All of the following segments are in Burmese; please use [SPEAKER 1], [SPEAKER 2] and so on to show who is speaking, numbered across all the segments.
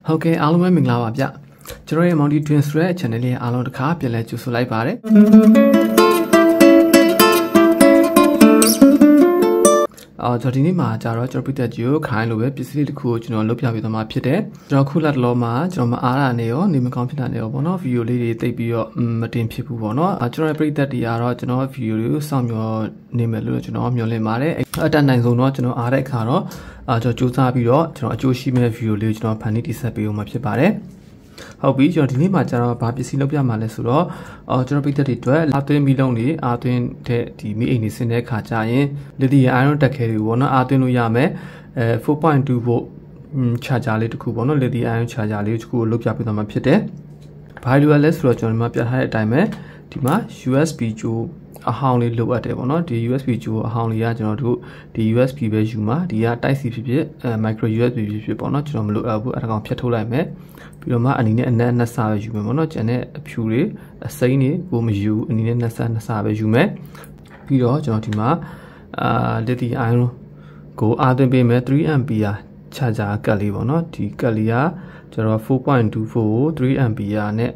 [SPEAKER 1] ဟုတ်ကဲ့အားလုံးပဲမင်္ဂလာပါဗျကျွန်တော်ရဲ့ Mounty Twins ရဲ့ channel လေးအားလုံးတစ်ခါပြန်လဲကြိုဆိုလိုက်ပါတယ်ကျွန်တော်ဒီနေ့မှာကြာတော့ကျွန်တော်ပြည့်တဲ့ကြီးကိုခိုင်းလို့ပဲပစ္စည်းတစ်ခုကိုကျွန်တော်လုပ်ပြပေးသွားမှာဖြစ်တယ်ကျွန်တော်ခုလက်လောမှာကျွန်တော်မအားရနေရောနေမကောင်းဖြစ်တာနေရောပေါ့နော်ဗီဒီယိုလေးတွေတိတ်ပြီးတော့မတင်ဖြစ်ဘူးပေါ့နော်ကျွန်တော်ရဲ့ပြည့်တဲ့တီကတော့ကျွန်တော်ဗီဒီယိုလေးကိုစောင့်မျှော်နေမယ်လို့ကျွန်တော်မျှော်လင့်ပါတယ်အတတ်နိုင်ဆုံးတော့ကျွန်တော်အားတဲ့အခါတော့ကျွန်တော်စူးစမ်းပြီးတော့ကျွန်တော်အကျိုးရှိမဲ့ဗီဒီယိုလေးကိုကျွန်တော်ဖန်တီးတိဆက်ပေးအောင်မှာဖြစ်ပါတယ်ဟုတ်ပြီကျွန်တော်ဒီနေ့မှာကျတော့ဘာပစ္စည်းလုပ်ပြမှာလဲဆိုတော့ကျွန်တော်ပိတ်သက်တွေအတွက်အာသွင်းမီလုံးတွေအာသွင်းတဲ့ဒီမီအိမ်တွေဆင်းတဲ့ခါကျရင်လီသီယမ်အိုင်ရွန်တက်ခဲတွေပေါ့နော်အာသွင်းလို့ရမယ်4.2 volt charger လေးတစ်ခုပေါ့နော်လီသီယမ်အိုင်ရွန် charger လေးတစ်ခုကိုလုပ်ပြပေးသွားမှာဖြစ်တယ်ဘာလို့လဲဆိုတော့ကျွန်တော်ဒီမှာပြထားတဲ့အတိုင်းပဲဒီမှာ USB ကြိုးအဟောင်းလေးလိုအပ်တယ်ပေါ့နော်ဒီ USB ကြိုးအဟောင်းလေးကကျွန်တော်တို့ဒီ USB ပဲယူမှာဒီက Type C ဖြစ်ဖြစ်micro USB ဖြစ်ပေါ့နော်ကျွန်တော်မလိုအပ်ဘူးအဲ့ဒါကောင်ဖြတ်ထုတ်လိုက်မယ်ပြီးတော့မှအနီနဲ့အနက်နှစ်ဆပဲယူမယ်ပေါ့နော်ကျန်တဲ့အဖြူတွေအစိမ်းတွေကိုမယူအနီနဲ့နှစ်ဆပဲယူမယ်ပြီးတော့ကျွန်တော်ဒီမှာlithium ion ကိုအားသွင်းပေးမယ် 3A charger ကတ်လေးပေါ့နော်ဒီကတ်လေးကကျွန်တော် 4.24 ကို 3A နဲ့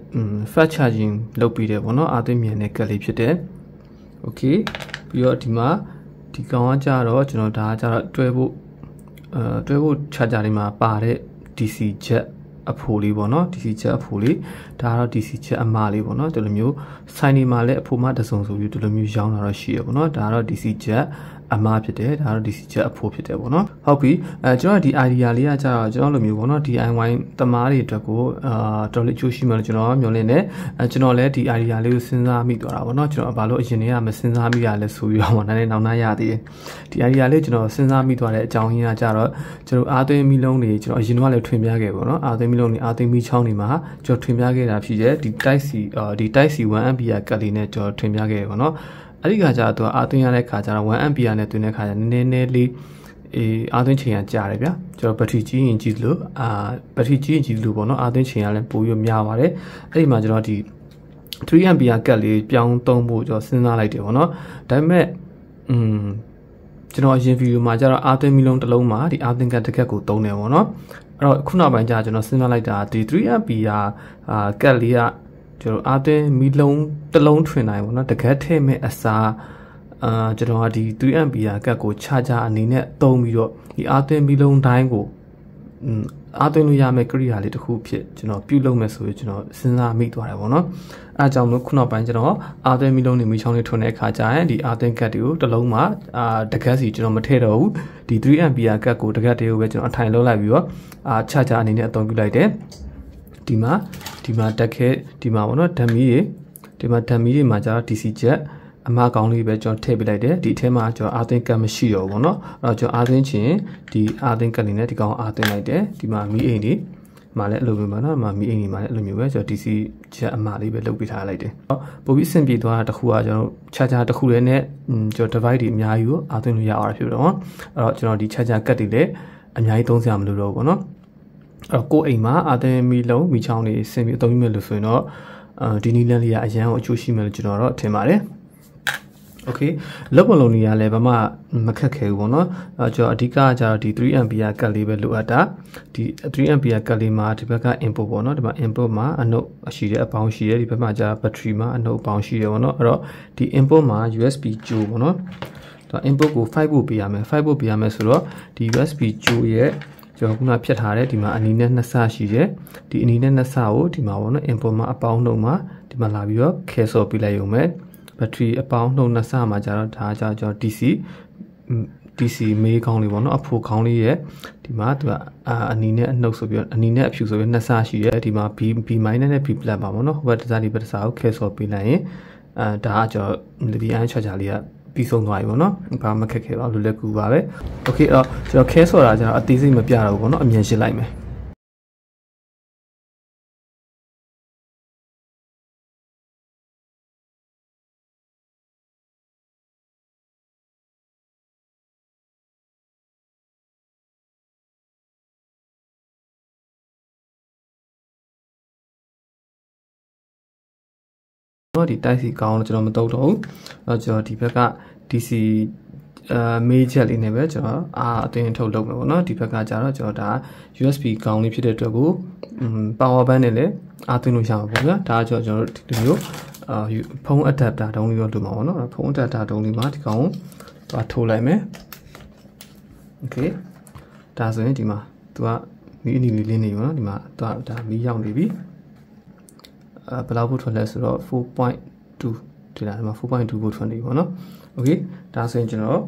[SPEAKER 1] fast charging လုပ်ပြီးတယ်ပေါ့နော်အားသွင်းမြန်တဲ့ကတ်လေးဖြစ်တယ်โอเคပြီးတော့ဒီမှာဒီကောင်ကကြတော့ကျွန်တော်ဒါကကြတော့တွဲဖို့ charger လေးမှာပါတဲ့ DC jet အဖိုးလေးပေါ့နော် DC jet အဖိုးလေးဒါကတော့ DC jet အမလေးပေါ့နော်ဒီလိုမျိုးဆိုင်နေမှာလည်းအဖိုးမတစုံဆိုပြီးဒီလိုမျိုးရောင်းတာတော့ရှိရပေါ့နော်ဒါကတော့ DC jet အမဖြစ်တယ်ဒါကတော့ DC jet အဖိုးဖြစ်တယ်ပေါ့နော်ဟုတ်ပြီကျွန်တော်ဒီ idea လေးကကြတော့ကျွန်တော်လိုမျိုးပေါ့နော် DIY တမားတွေအတွက်ကိုတော်လေးအကျိုးရှိမှလို့ကျွန်တော်မျှော်လင့်တယ်ကျွန်တော်လည်းဒီ idea လေးကိုစဉ်းစားမိသွားတာပေါ့နော်ကျွန်တော်ဘာလို့အရင်တည်းကမစဉ်းစားမိရလဲဆိုပြီးတော့မှနည်းနည်းနောက်နှရသေးတယ်ဒီ idea လေးကျွန်တော်စဉ်းစားမိသွားတဲ့အကြောင်းရင်းကကြတော့ကျွန်တော်အားသွင်းမီလုံးတွေကျွန်တော်အရင်ကလည်းထွင်ပြခဲ့ပေါ့နော်အားသွင်းမီလုံးတွေအားသွင်းမီချောင်းတွေမှာကျွန်တော်ထွင်ပြခဲ့တာဖြစ်တယ်ဒီ Type C 1A ကတ်လေးနဲ့ကျွန်တော်ထွင်ပြခဲ့တယ်ပေါ့နော်အဲ့ဒီခါကျတော့အားသွင်းရတဲ့ခါကျတော့ 1A နဲ့တွင်းတဲ့ခါကျနည်းနည်းလေးအားသွင်းချိန်ကကြာတယ်ဗျာကျွန်တော်ဘက်ထရီကြီးရင်ကြီးလို့ဘက်ထရီကြီးရင်ကြီးလို့ပေါ့နော်အားသွင်းချိန်ကလည်းပိုပြီးများပါတယ်အဲ့ဒီမှာကျွန်တော်ဒီ 3A ကတ်လေးပြောင်းသုံးဖို့ကျွန်တော်စဉ်းစားလိုက်တယ်ပေါ့နော်ဒါပေမဲ့ကျွန်တော်အရင်ဗီဒီယိုမှာကျတော့အားသွင်းမီလုံးတစ်လုံးမှာဒီအားသွင်းကတ်တစ်ကတ်ကိုသုံးတယ်ပေါ့နော်အဲ့တော့ခုနောက်ပိုင်းကျကျွန်တော်စဉ်းစားလိုက်တာဒီ 3A ကတ်လေးကကျွန်တော်အားသွင်းမီလုံးတစ်လုံးထွင်နိုင်ပေါ့နော်တကက်ထဲမဲ့အစားကျွန်တော်ကဒီ 3A ကတ်ကို charger အနေနဲ့သုံးပြီးတော့ဒီအားသွင်းမီလုံးတိုင်းကိုအားသွင်းလို့ရမယ့်ကိရိယာလေးတစ်ခုဖြစ်ကျွန်တော်ပြုလုပ်မယ်ဆိုရင်ကျွန်တော်စဉ်းစားမိသွားတယ်ပေါ့နော်အဲအကြောင်းလို့ခုနောက်ပိုင်းကျွန်တော်အားသွင်းမီလုံးတွေမီချောင်းလေးထွင်တဲ့အခါကျရင်ဒီအားသွင်းကတ်တွေကိုတစ်လုံးမှာတကက်စီကျွန်တော်မထည့်တော့ဘူးဒီ 3A ကတ်ကိုတကက်တွေကိုပဲကျွန်တော်အထိုင်လုပ်လိုက်ပြီးတော့charger အနေနဲ့အသုံးပြုလိုက်တယ်ဒီမှာတက်ခဲဒီမှာပေါ့နော်ဓာတ်မီတွေမှာကျတော့ DC jet အမကောင်းလေးပဲကျွန်တော်ထည့်ပေးလိုက်တယ်ဒီအထဲမှာကျွန်တော်အားသွင်းကတ်မရှိတော့ဘူးပေါ့နော်အဲ့တော့ကျွန်တော်အားသွင်းခြင်းဒီအားသွင်းကတ်လေးနဲ့ဒီကောင်အားသွင်းလိုက်တယ်ဒီမှာမီအိမ်တွေမှာလည်းအဲ့လိုမျိုးပါနော်မီအိမ်တွေမှာလည်းအဲ့လိုမျိုးပဲကျွန်တော် DC jet အမလေးပဲလုပ်ပေးထားလိုက်တယ်ပိုပြီးအဆင်ပြေသွားတာတစ်ခုကကျွန်တော် charger တစ်ခုလေးနဲ့ကျွန်တော် device တွေအများကြီးကိုအားသွင်းလို့ရအောင်ဖြစ်တော့အဲ့တော့ကျွန်တော်ဒီ charger ကတ်တွေလည်းအများကြီးသုံးစရာမလိုတော့ဘူးပေါ့နော်အဲ့ကိုအိမ်မှာအာသင်မီလုံးမီချောင်းတွေဆင်ပြီးအသုံးပြုမယ်လို့ဆိုရင်တော့ဒီနီလန်လေးကအရန်ကိုအကျိုးရှိမယ်လို့ကျွန်တော်တော့ထင်ပါတယ်โอเคလောက်ပလုံးကြီးကလည်းဘာမှမခက်ခဲဘူးပေါ့နော်ကျွန်တော်အဓိကကျတော့ဒီ 3A ကတ်လေးပဲလိုအပ်တာဒီ 3A ကတ်လေးမှာဒီဘက်က input ပေါ့နော်ဒီမှာ input မှာအနုရှိတဲ့အပေါင်းရှိတယ်ဒီဘက်မှာကျတော့ battery မှာအနုအပေါင်းရှိတယ်ပေါ့နော်အဲ့တော့ဒီ input မှာ USB ကြိုးပေါ့နော်ဒါ input ကို5 volt ပေးရမယ်5 volt ပေးရမယ်ဆိုတော့ဒီ USB ကြိုးရဲ့ကျွန်တော်ခုနဖြတ်ထားတယ်ဒီမှာအနီနဲ့နှစ်ဆရှိတယ်ဒီအနီနဲ့နှစ်ဆကိုဒီမှာပေါ့နော် input မှာအပေါင်းနှုတ်မှာဒီမှာလာပြီးတော့ခဲဆော်ပေးလိုက်ရုံပဲဘက်ထရီအပေါင်းနှုတ်နှစ်ဆမှာကျတော့ဒါကကျွန်တော် DC မေးကောင်းလေးပေါ့နော်အဖိုးကောင်းလေးရဲ့ဒီမှာသူကအနီနဲ့အနှုတ်ဆိုပြီးတော့အနီနဲ့အဖြူဆိုပြီးနှစ်ဆရှိတယ်ဒီမှာ B- နဲ့ B+ ပါပေါ့နော်ဟိုဘက်တစ်စားဒီဘက်တစ်စားကိုခဲဆော်ပေးလိုက်ရင်ဒါကကျွန်တော် lithium charger လေးကပြီးဆုံးသွားပြီပေါ့နော်ဘာမှခက်ခဲပါလို့လက်ကူပါပဲโอเคအဲ့တော့ကျွန်တော်ခဲဆော်တာကျတော့အသေးစိတ်မပြတော့ဘူးပေါ့နော်အမြင်ရှင်းလိုက်မယ်ဒီ Type C ကောင်းလို့ကျွန်တော်မတုံ့တော့ဘူးအဲ့တော့ကျွန်တော်ဒီဘက်က DC မေးချက်လေးနဲ့ပဲကျွန်တော်အသွင်းထုတ်လုပ်မယ်ပေါ့နော်ဒီဘက်ကကျတော့ကျွန်တော်ဒါ USB ကောင်းလေးဖြစ်တဲ့အတွက်ကိုpower bank နဲ့လည်းအသွင်းလို့ရမှာပေါ့ဗျာဒါကကျွန်တော်တို့ဒီမျိုးဖုန်း adapter တုံးလေးတော့လိုမှာပေါ့နော်ဖုန်း adapter တုံးလေးမှာဒီကောင်ကိုထိုးလိုက်မယ် okay ဒါဆိုရင်ဒီမှာသူကမီးအနီလေးလင်းနေပြီနော်ဒီမှာဒါမီးရောက်နေပြီဘယ်လောက်ဖို့ထွက်လဲဆိုတော့ 4.2 ဒီလားဒီမှာ 4.2 ဖို့ထွက်နေပြီပေါ့နော် okay ဒါဆိုရင်ကျွန်တော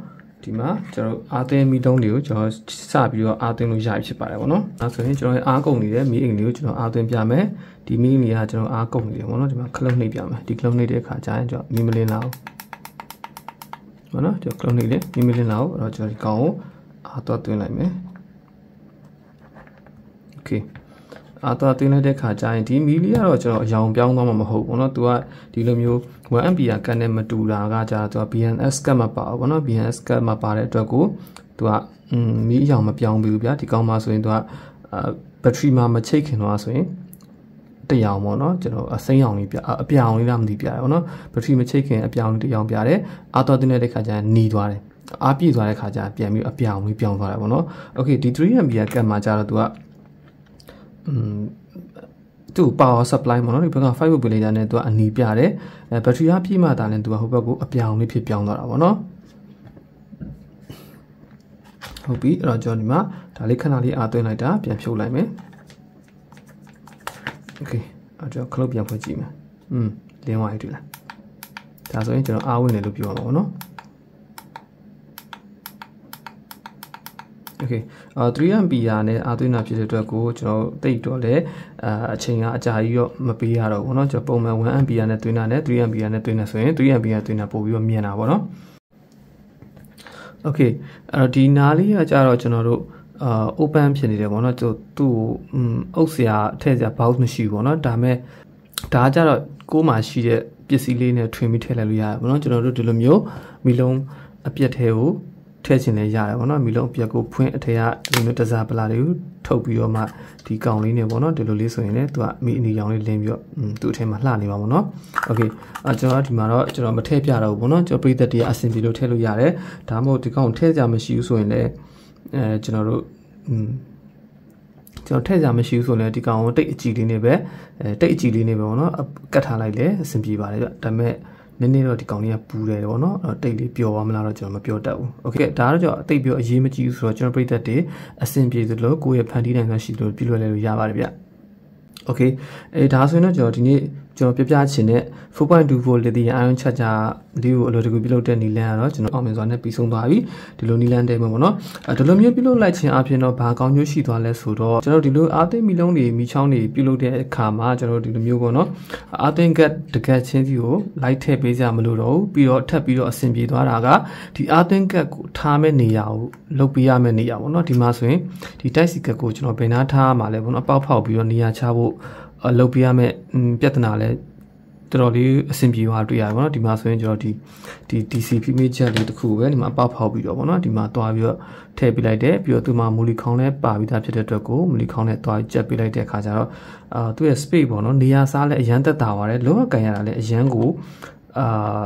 [SPEAKER 1] ်ဒီမှာကျွန်တော်အာသင်းမီးတုံးတွေကိုကျွန်တော်စပြီးတော့အာသင်းလို့ရပြီဖြစ်ပါတယ်ပေါ့နော်ဒါဆိုရင်ကျွန်တော်အားကုန်နေတဲ့မီးအိမ်လေးကိုကျွန်တော်အာသင်းပြမယ်ဒီမီးအိမ်လေးကကျွန်တော်အားကုန်နေတယ်ပေါ့နော်ဒီမှာခလုံးနှိပ်ပြမယ်ဒီခလုံးနှိပ်တဲ့အခါကျရင်ကျွန်တော်မီးမလင်းလာဘူးပေါ့နော်ကျွန်တော်ခလုံးနှိပ်တယ်မီးမလင်းလာဘူးအဲ့တော့ကျွန်တော်ဒီကောင်ကိုအားတော့သွင်းလိုက်မယ် okay အားတော့သွင်းလိုက်တဲ့အခါကျရင်ဒီမီးလေးကတော့ကျွန်တော်အယောင်ပြောင်းသွားမှာမဟုတ်ဘူးပေါ့နော်သူကဒီလိုမျိုး 1A ကတ်နဲ့မတူတာကကြာသူက BNS ကတ်မပါဘူးပေါ့နော် BNS ကတ်မပါတဲ့အတွက်ကိုသူကမီးအယောင်မပြောင်းဘူးဗျာဒီကောင်မှဆိုရင်သူကဘက်ထရီမှာမချိတ်ခင်တော့ဆိုရင်တရောင်ပေါ့နော်ကျွန်တော်အစိမ်းရောင်လေးပြအပြောင်လေးလားမသိပြတယ်ပေါ့နော်ဘက်ထရီမချိတ်ခင်အပြောင်လေးတရောင်ပြတယ်အာတော့တင်းတဲ့ခါကျရင်หนีသွားတယ်အားပြည့်သွားတဲ့ခါကျပြန်ပြီးအပြောင်လေးပြောင်းသွားတယ်ပေါ့နော်โอเคဒီ 3A ကတ်မှာကြာတော့သူကသူ power supply ပေါ့နော်ဒီဘက်က 5 volt လေးနဲ့သူကအနီးပြတယ်ဘက်ထရီအားပြည့်မှသာလဲသူကဟိုဘက်ကိုအပြောင်လေးဖြစ်ပြောင်းသွားတာပေါ့နော်ဟုတ်ပြီအဲ့တော့ကျွန်တော်ဒီမှာဒါလေးခဏလေးအားသွင်းလိုက်တာပြန်ဖြုတ်လိုက်မယ် okay အဲ့တော့ခလုတ်ပြန်ဖွင့်ကြည့်မယ်လင်းသွားပြီတွေ့လားဒါဆိုရင်ကျွန်တော်အားဝင်တယ်လို့ပြောမှာပေါ့နော်okay 3A နဲ့အားသွင်းတာဖြစ်တဲ့အတွက်ကိုကျွန်တော်တိတ်တော့လဲအချိန်ကအကြာကြီးတော့မပေးရတော့ဘူးเนาะကျွန်တော်ပုံမှန် 1A နဲ့သွင်းတာနဲ့ 3A နဲ့သွင်းတာဆိုရင် 3A နဲ့သွင်းတာပို့ပြီးတော့မြင်တာပေါ့เนาะ okay အဲ့တော့ဒီနားလေးကကြတော့ကျွန်တော်တို့open ဖြစ်နေတယ်ပေါ့เนาะသူ့ကိုအုပ်စရာထည့်စရာ box မရှိဘူးပေါ့เนาะဒါမဲ့ဒါကကြတော့ကိုယ်မှာရှိတဲ့ပစ္စည်းလေးနဲ့ထွင်ပြီးထည့်လိုက်လို့ရတယ်ပေါ့เนาะကျွန်တော်တို့ဒီလိုမျိုးမီလုံးအပြက်ထဲကိုထည့်ချင်လဲရတယ်ပေါ့နော်မီလုံးအပြက်ကိုဖွင့်အထက်ကဒီလိုတစားပလာတွေကိုထုတ်ပြီးတော့မှဒီကောင်လေးနဲ့ပေါ့နော်ဒီလိုလေးဆိုရင်လည်းသူကမီအနီရောင်လေးလင်းပြီးတော့သူ့အထက်မှာလှနေပါပေါ့နော်โอเคကျွန်တော်ဒီမှာတော့ကျွန်တော်မထည့်ပြတော့ဘူးပေါ့နော်ကျွန်တော်ပရိသတ်တွေအဆင်ပြေလို့ထည့်လို့ရတယ်ဒါမှမဟုတ်ဒီကောင်ထည့်ကြမရှိဘူးဆိုရင်လည်းကျွန်တော်တို့ထည့်ကြမရှိဘူးဆိုရင်ဒီကောင်ကိုတိတ်အကြည့်လေးနဲ့ပဲတိတ်အကြည့်လေးနဲ့ပဲပေါ့နော်ကတ်ထားလိုက်လေအဆင်ပြေပါတယ်ဗျဒါပေမဲ့နည်းနည်းတော့ဒီကောင်လေးကပူတယ်ပေါ့နော်တိတ်လေးပျော်သွားမလားတော့ကျွန်တော်မပြောတတ်ဘူးโอเคဒါတော့ကျွန်တော်အတိတ်ပြောအရေးမကြီးဘူးဆိုတော့ကျွန်တော်ပြိသက်တွေအဆင်ပြေသလိုကိုယ့်ရဲ့ဖန်တီးနိုင်စွမ်းရှိလို့ပြုလုပ်လဲလို့ရပါတယ်ဗျโอเคဒါဆိုရင်တော့ကျွန်တော်ဒီနေ့ကျွန်တော်ပြပြချင်တဲ့ 4.2 volt lithium ion charger လေးကိုအလိုတကူပြုလုပ်တဲ့နီလန်းကတော့ကျွန်တော်အောင်မြင်စွာနဲ့ပြီးဆုံးသွားပြီဒီလိုနီလန်းတဲမှာပေါ့နော်ဒီလိုမျိုးပြုလုပ်လိုက်ခြင်းအပြင်တော့ဘာကောင်းကျိုးရှိသွားလဲဆိုတော့ကျွန်တော်ဒီလိုအာသိမီလုံးတွေမီချောင်းတွေပြုလုပ်တဲ့အခါမှာကျွန်တော်ဒီလိုမျိုးပေါ့နော်အာသိကတ်တကတ်ချင်းစီကိုလိုက်ထည့်ပေးကြမလို့တော့ဘူးပြီးတော့ထပ်ပြီးတော့အဆင်ပြေသွားတာကဒီအာသိကတ်ကိုထားမဲ့နေရာကိုလုတ်ပေးရမယ့်နေရာပေါ့နော်ဒီမှာဆိုရင်ဒီတိုက်စီကတ်ကိုကျွန်တော်ဘယ်နာထားရမှာလဲပေါ့နော်အပေါက်ဖောက်ပြီးတော့နေရာချဖို့လုတ်ပေးရမယ့်ပြဿနာလဲတော်တော်လေးအဆင်ပြေသွားတွေ့ရတယ်ပေါ့နော်ဒီမှာဆိုရင်ကျွန်တော်ဒီ DC image လေးတစ်ခုပဲဒီမှာအပေါက်ဖောက်ပြီးတော့ပေါ့နော်ဒီမှာတွားပြီးတော့ထည့်ပေးလိုက်တယ်ပြီးတော့သူမှာမူလီခေါင်းလည်းပါပြီးသားဖြစ်တဲ့အတွက်ကိုမူလီခေါင်းနဲ့တွားကြက်ပေးလိုက်တဲ့အခါကျတော့သူ့ရဲ့ space ပေါ့နော်နေရာစားလည်းအရန်သက်သာသွားတယ်လောကကန်ရတာလည်းအရန်ကို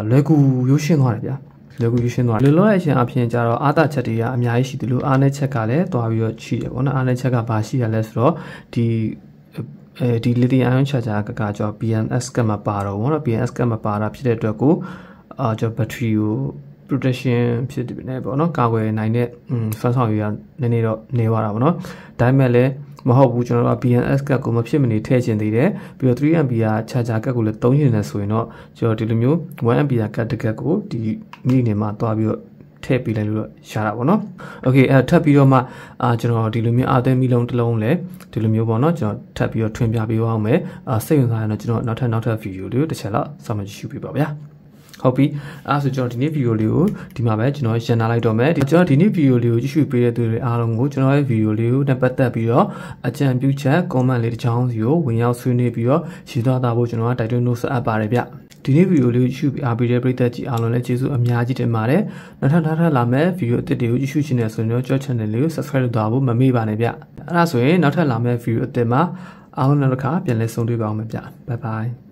[SPEAKER 1] လွယ်ကူရိုးရှင်းသွားတယ်ဗျာလောကူရှင်းသွားလောရဲ့အရှင်အဖြစ်ကြတော့အာသာချက်တွေကအများကြီးရှိတယ်လို့အားနဲ့ချက်ကလည်းတွားပြီးတော့ရှိတယ်ပေါ့နော်အားနဲ့ချက်ကဘာရှိရလဲဆိုတော့ဒီ lithium ion charger ကကြော BNS ကမှပါတော့ဗောနော် BNS ကမှပါတာဖြစ်တဲ့အတွက်ကိုကျွန်တော် battery ကို protection ဖြစ်နေပေါ့နော်ကာကွယ်နိုင်တဲ့စွမ်းဆောင်ရည်ကနည်းနည်းတော့နေသွားတာဗောနော်ဒါပေမဲ့လည်းမဟုတ်ဘူးကျွန်တော်တို့ BNS ကကိုမဖြစ်မနေထည့်ချင်သေးတယ်ပြီးတော့ 3A charger ကကိုလည်းသုံးချင်တယ်ဆိုရင်တော့ကျွန်တော်ဒီလိုမျိုး 1A ကတကက်ကိုဒီမိနေမှာတွားပြီးတော့ထည့်ပေးလိုက်လို့ရတာပေါ့နော်โอเคထပ်ပြီးတော့မှကျွန်တော်ဒီလိုမျိုးအာသဲမီလုံးတစ်လုံးလဲဒီလိုမျိုးပေါ့နော်ကျွန်တော်ထပ်ပြီးတော့ထွင်ပြပေးအောင်မယ်စိတ်ဝင်စားရင်တော့ကျွန်တော်နောက်ထပ်ဗီဒီယိုလေးကိုတစ်ချက်လောက်စောင့်ကြည့်ရှုပေးပါဗျာဟုတ်ပြီအဲ့ဆိုကျွန်တော်ဒီနေ့ဗီဒီယိုလေးကိုဒီမှာပဲကျွန်တော်ရန်နာလိုက်တော့မယ်ကျွန်တော်ဒီနေ့ဗီဒီယိုလေးကိုကြည့်ရှုပေးတဲ့သူတွေအားလုံးကိုကျွန်တော်ရဲ့ဗီဒီယိုလေးကိုနဲ့ပတ်သက်ပြီးတော့အကြံပြုချက် comment လေးတစ်ချောင်းစီကိုဝင်ရောက်ဆွေးနွေးပြီးတော့ရေးသားတာဖို့ကျွန်တော်က title note ဆက်အပ်ပါတယ်ဗျဒီနေ့ဗီဒီယိုလေးကိုကြည့်ပြီးအားပေးတဲ့ပရိသတ်ကြီးအားလုံးလည်းကျေးဇူးအများကြီးတင်ပါတယ်နောက်ထပ်လာမယ့်ဗီဒီယိုအသစ်တွေကိုကြည့်ရှုခြင်းနဲ့ဆိုရင်တော့ကြော channel လေးကို subscribe လုပ်သွားဖို့မမေ့ပါနဲ့ဗျအဲ့ဒါဆိုရင်နောက်ထပ်လာမယ့်ဗီဒီယိုအသစ်မှာအားလုံးနောက်တစ်ခါပြန်လည်ဆုံတွေ့ပါအောင်မယ်ဗျ bye bye